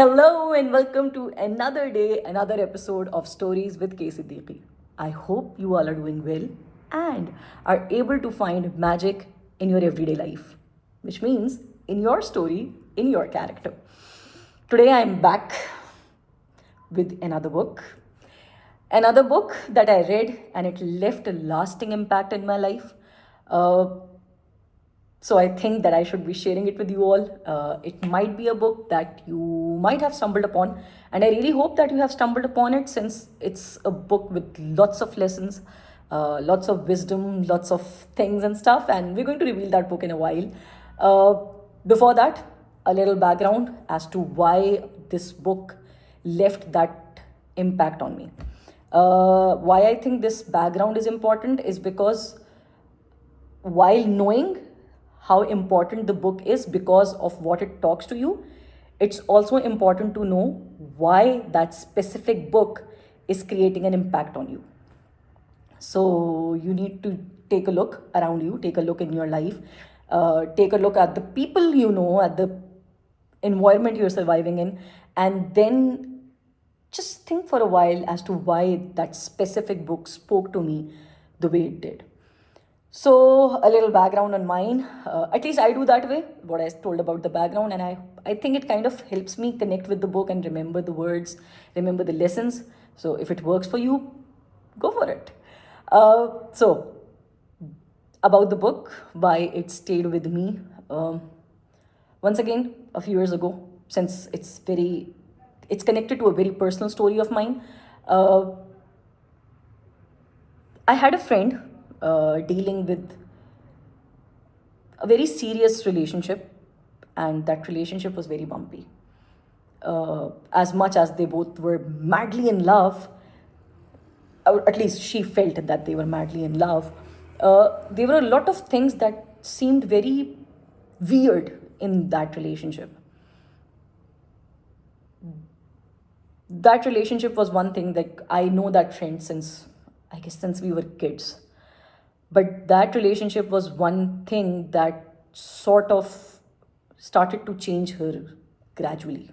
Hello and welcome to another day, another episode of Stories with K. Siddiqui. I hope you all are doing well and are able to find magic in your everyday life, which means in your story, in your character. Today I am back with another book. Another book that I read and it left a lasting impact in my life. Uh, so I think that I should be sharing it with you all. It might be a book that you might have stumbled upon, and I really hope that you have stumbled upon it, since it's a book with lots of lessons, lots of wisdom, lots of things and stuff, and we're going to reveal that book in a while. uh, Before that, a little background as to why this book left that impact on me. Why I think this background is important is because while knowing how important the book is because of what it talks to you, it's also important to know why that specific book is creating an impact on you. So you need to take a look around you, take a look in your life, take a look at the people you know, at the environment you're surviving in, and then just think for a while as to why that specific book spoke to me the way it did. So, a little background on mine. At least I do that way, what I told about the background, and I think it kind of helps me connect with the book and remember the words, remember the lessons. So, if it works for you, go for it. So, about the book, why it stayed with me. Once again, a few years ago, since it's connected to a very personal story of mine. Uh, I had a friend dealing with a very serious relationship, and that relationship was very bumpy. As much as they both were madly in love, or at least she felt that they were madly in love, there were a lot of things that seemed very weird in that relationship. That relationship was one thing, like I know that friend since, I guess, since we were kids. But that relationship was one thing that sort of started to change her gradually.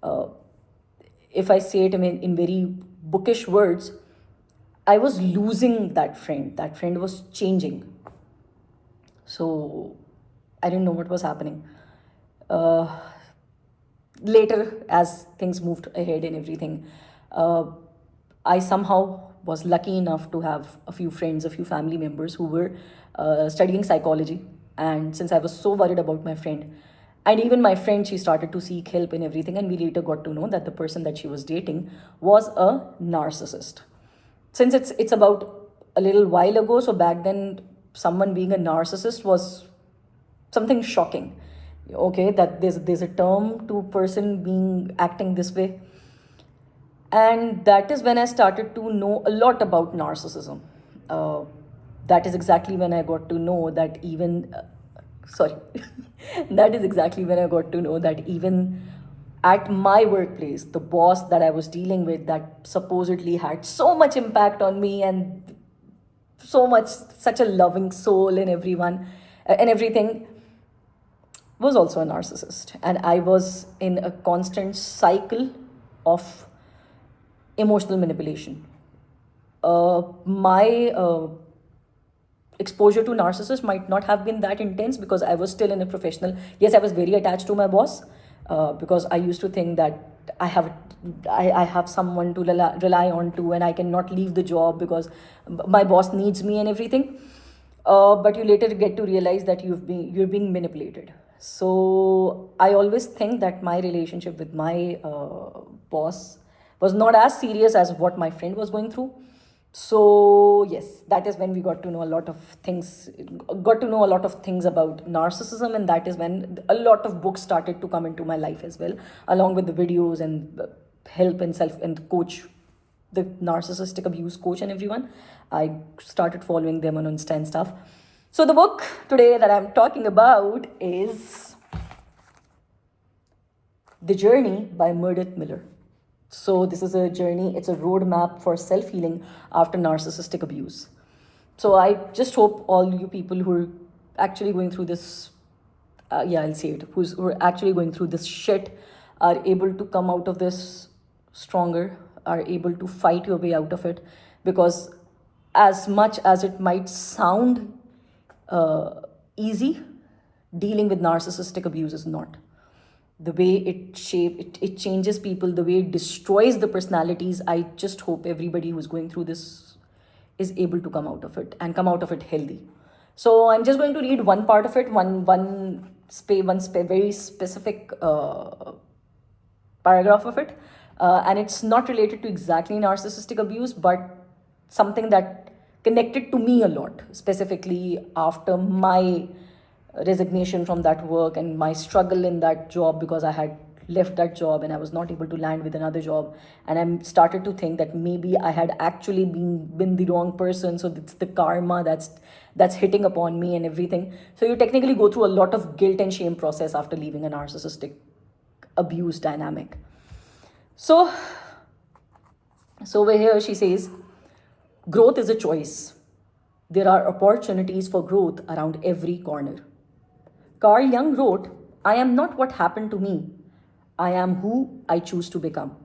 Uh, if I say it in very bookish words, I was losing that friend. That friend was changing. So I didn't know what was happening. Uh, Later, as things moved ahead and everything, uh, I somehow was lucky enough to have a few friends, a few family members who were studying psychology. And since I was so worried about my friend, and even my friend, she started to seek help and everything, and we later got to know that the person that she was dating was a narcissist. Since it's about a little while ago, so back then, someone being a narcissist was something shocking. Okay, that there's a term to person being acting this way. And that is when I started to know a lot about narcissism. uh, that is exactly when I got to know that even sorry that is exactly when I got to know that even at my workplace, the boss that I was dealing with, that supposedly had so much impact on me, and so much, such a loving soul in everyone and everything, was also a narcissist. And I was in a constant cycle of emotional manipulation. My exposure to narcissists might not have been that intense because I was still in a professional. Yes, I was very attached to my boss, because I used to think that I have someone to rely on to, and I cannot leave the job because my boss needs me and everything. But you later get to realize that you're being manipulated. So I always think that my relationship with my boss was not as serious as what my friend was going through. So yes, that is when we got to know a lot of things, got to know a lot of things about narcissism, and that is when a lot of books started to come into my life as well, along with the videos and help and self and coach, the narcissistic abuse coach and everyone. I started following them on Insta and stuff. So the book today that I'm talking about is The Journey by Meredith Miller. So this is a journey, it's a roadmap for self-healing after narcissistic abuse. So I just hope all you people who are actually going through this, yeah, I'll say it, who are actually going through this shit, are able to come out of this stronger, are able to fight your way out of it. Because as much as it might sound easy, dealing with narcissistic abuse is not. The way it changes people, the way it destroys the personalities. I just hope everybody who's going through this is able to come out of it and come out of it healthy. So I'm just going to read one part of it, very specific paragraph of it, and it's not related to exactly narcissistic abuse, but something that connected to me a lot, specifically after my resignation from that work and my struggle in that job, because I had left that job and I was not able to land with another job. And I started to think that maybe I had actually been the wrong person. So it's the karma that's hitting upon me and everything. So you technically go through a lot of guilt and shame process after leaving a narcissistic abuse dynamic. So over here she says, growth is a choice. There are opportunities for growth around every corner. Carl Jung wrote, I am not what happened to me. I am who I choose to become.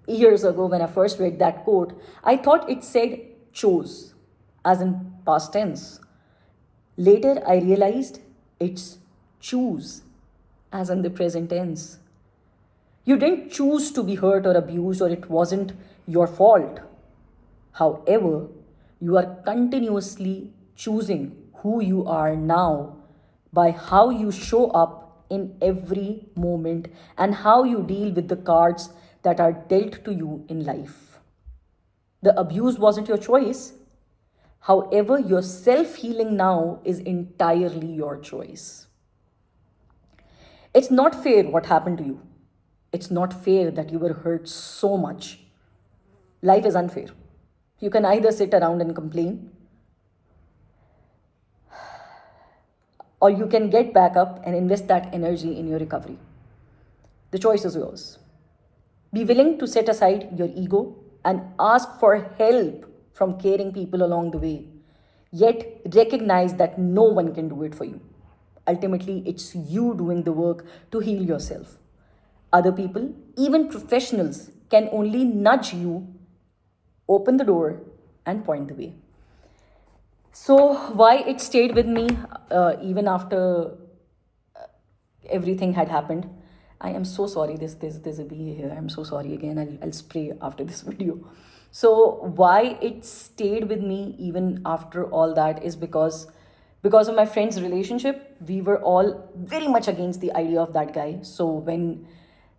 Years ago, when I first read that quote, I thought it said chose, as in past tense. Later, I realized it's choose, as in the present tense. You didn't choose to be hurt or abused, or it wasn't your fault. However, you are continuously choosing who you are now by how you show up in every moment and how you deal with the cards that are dealt to you in life. The abuse wasn't your choice. However, your self-healing now is entirely your choice. It's not fair what happened to you. It's not fair that you were hurt so much. Life is unfair. You can either sit around and complain, or you can get back up and invest that energy in your recovery. The choice is yours. Be willing to set aside your ego and ask for help from caring people along the way. Yet recognize that no one can do it for you. Ultimately, it's you doing the work to heal yourself. Other people, even professionals, can only nudge you, open the door, and point the way. So why it stayed with me even after everything had happened. I am so sorry. There's a bee here. I'm so sorry again. I'll spray after this video. So why it stayed with me even after all that is because of my friend's relationship. We were all very much against the idea of that guy. So when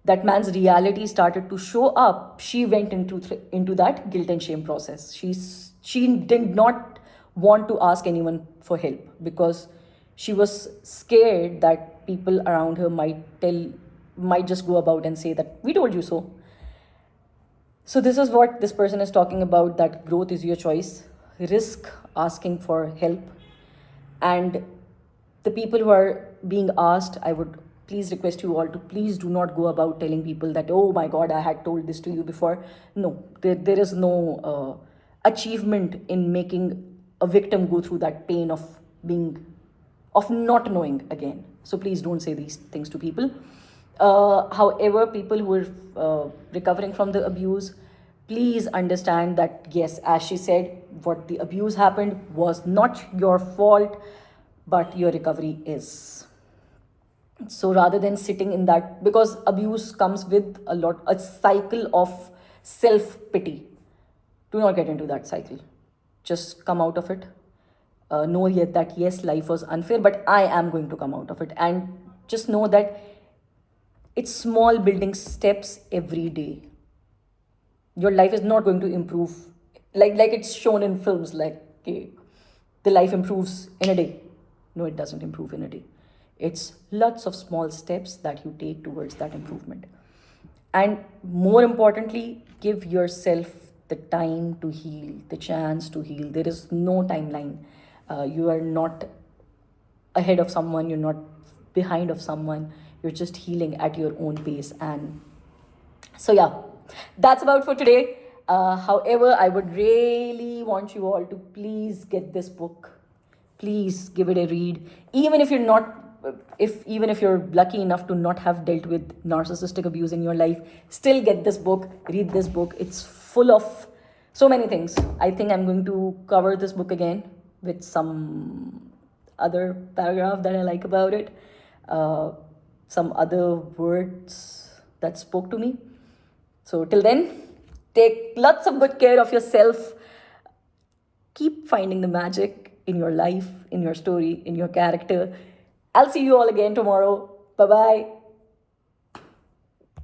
that man's reality started to show up, she went into that guilt and shame process. She did not want to ask anyone for help because she was scared that people around her might just go about and say that we told you so. So this is what this person is talking about, that growth is your choice. Risk asking for help. And the people who are being asked, I would please request you all to please do not go about telling people that, oh my God, I had told this to you before. No, there is no achievement in making a victim go through that pain of not knowing again. So please don't say these things to people. However, people who are recovering from the abuse, please understand that yes, as she said, what the abuse happened was not your fault, but your recovery is. So rather than sitting in that, because abuse comes with a cycle of self-pity. Do not get into that cycle. Just come out of it. Know yet that yes, life was unfair, but I am going to come out of it. And just know that it's small building steps every day. Your life is not going to improve like it's shown in films, like okay, the life improves in a day. No, it doesn't improve in a day. It's lots of small steps that you take towards that improvement. And more importantly, give yourself the time to heal, the chance to heal. There is no timeline. You are not ahead of someone, you're not behind of someone. You're just healing at your own pace. And so yeah, that's about for today. However, I would really want you all to please get this book. Please give it a read. Even if you're not if even if you're lucky enough to not have dealt with narcissistic abuse in your life, still get this book, read this book. It's full of so many things. I think I'm going to cover this book again with some other paragraph that I like about it, some other words that spoke to me. So till then, take lots of good care of yourself. Keep finding the magic in your life, in your story, in your character. I'll see you all again tomorrow. Bye bye.